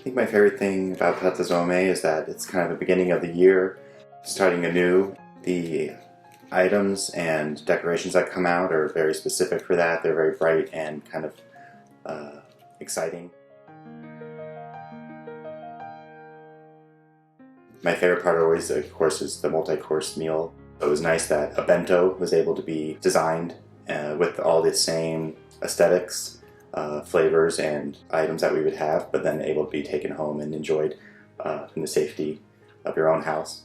think my favorite thing about Tatazome is that it's kind of the beginning of the year, starting anew. The items and decorations that come out are very specific for that. They're very bright and kind of exciting. My favorite part always, of course, is the multi-course meal. It was nice that a bento was able to be designed with all the same aesthetics, flavors, and items that we would have, but then able to be taken home and enjoyed in the safety of your own house.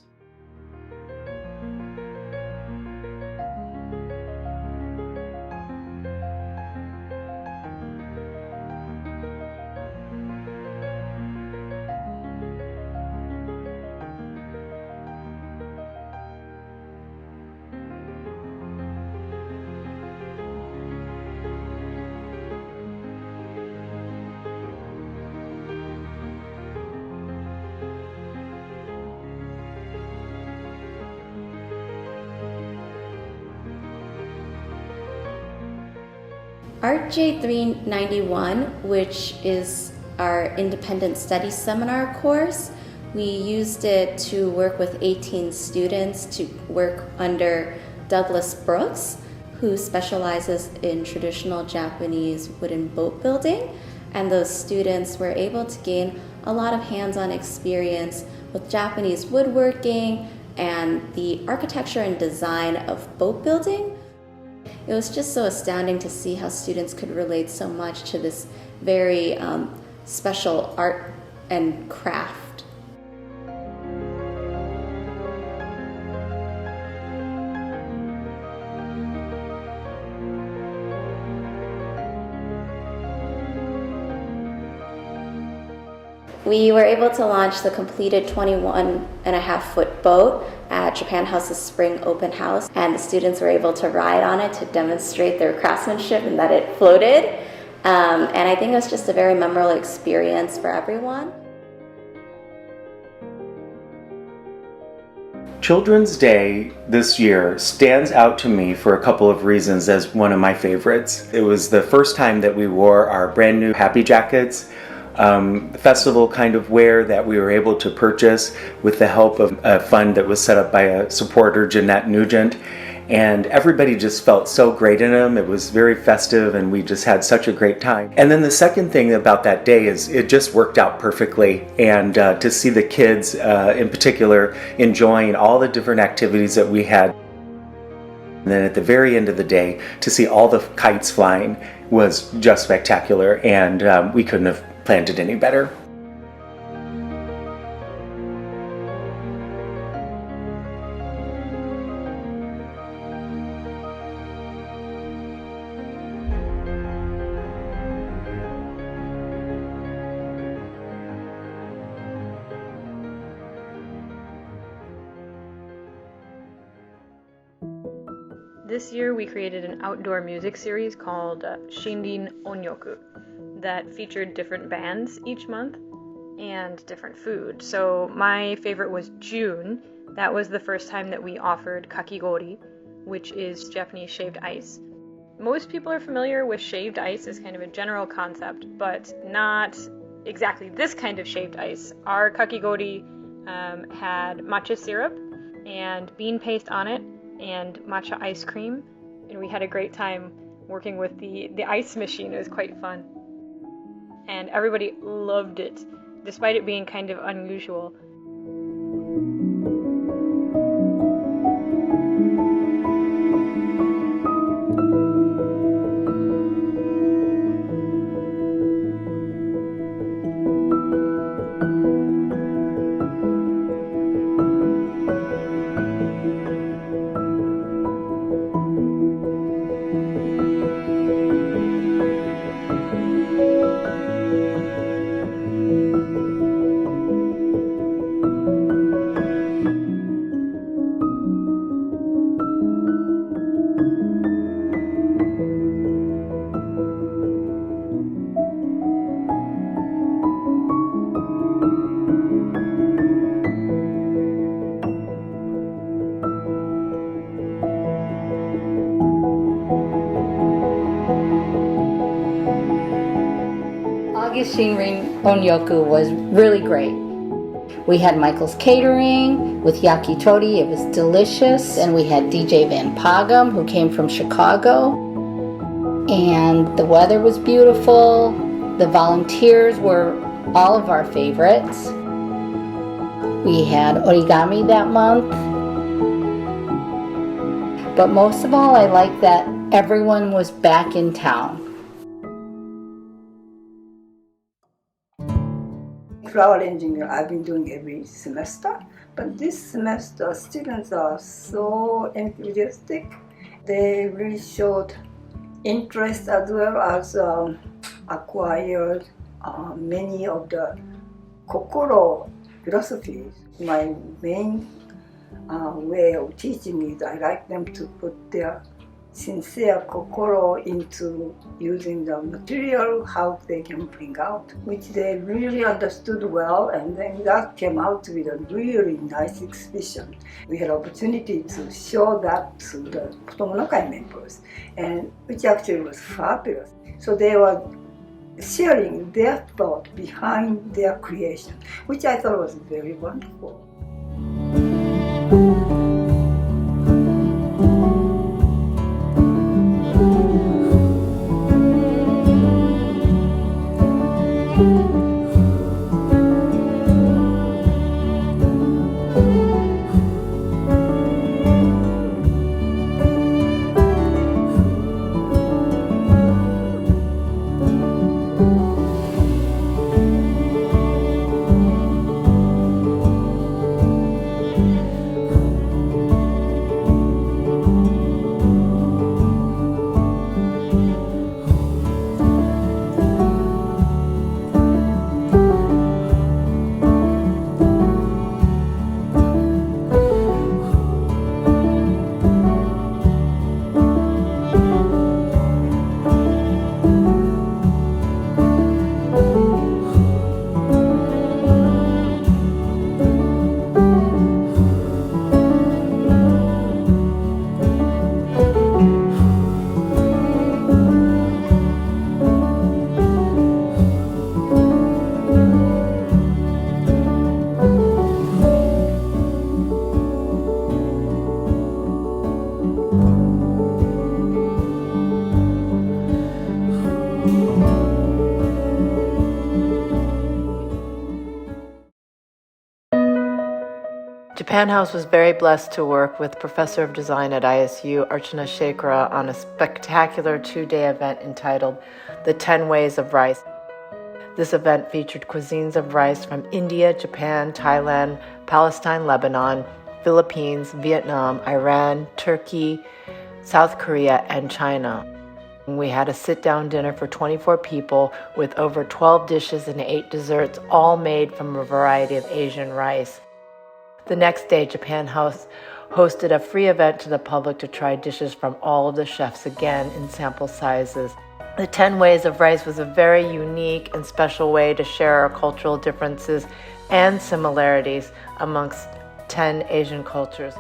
Art J391, which is our independent study seminar course, we used it to work with 18 students to work under Douglas Brooks, who specializes in traditional Japanese wooden boat building. And those students were able to gain a lot of hands-on experience with Japanese woodworking and the architecture and design of boat building. It was just so astounding to see how students could relate so much to this very special art and craft. We were able to launch the completed 21.5-foot boat at Japan House's spring open house, and the students were able to ride on it to demonstrate their craftsmanship and that it floated. And I think it was just a very memorable experience for everyone. Children's Day this year stands out to me for a couple of reasons as one of my favorites. It was the first time that we wore our brand new Happy Jackets, festival kind of wear that we were able to purchase with the help of a fund that was set up by a supporter, Jeanette Nugent, and everybody just felt so great in them. It was very festive and we just had such a great time. And then the second thing about that day is it just worked out perfectly, and to see the kids in particular enjoying all the different activities that we had. And then at the very end of the day, to see all the kites flying was just spectacular, and we couldn't have planned it any better. This year we created an outdoor music series called Shindin Onyoku that featured different bands each month and different food. So my favorite was June. That was the first time that we offered kakigori, which is Japanese shaved ice. Most people are familiar with shaved ice as kind of a general concept, but not exactly this kind of shaved ice. Our kakigori had matcha syrup and bean paste on it and matcha ice cream, and we had a great time working with the ice machine. It was quite fun. And everybody loved it, despite it being kind of unusual. August Shinrin Onyoku was really great. We had Michael's Catering with yakitori. It was delicious. And we had DJ Van Pagum, who came from Chicago. And the weather was beautiful. The volunteers were all of our favorites. We had origami that month. But most of all, I liked that everyone was back in town. Flower arranging I've been doing every semester, but this semester students are so enthusiastic. They really showed interest as well as acquired many of the kokoro philosophies. My main way of teaching is I like them to put their sincere kokoro into using the material, how they can bring out, which they really understood well, and then that came out with a really nice exhibition. We had opportunity to show that to the Kotomonokai members, and which actually was fabulous. So they were sharing their thought behind their creation, which I thought was very wonderful. Japan House was very blessed to work with Professor of Design at ISU, Archana Shekhara, on a spectacular 2-day event entitled The 10 Ways of Rice. This event featured cuisines of rice from India, Japan, Thailand, Palestine, Lebanon, Philippines, Vietnam, Iran, Turkey, South Korea, and China. We had a sit-down dinner for 24 people with over 12 dishes and 8 desserts, all made from a variety of Asian rice. The next day, Japan House hosted a free event to the public to try dishes from all of the chefs, again in sample sizes. The 10 Ways of Rice was a very unique and special way to share our cultural differences and similarities amongst 10 Asian cultures.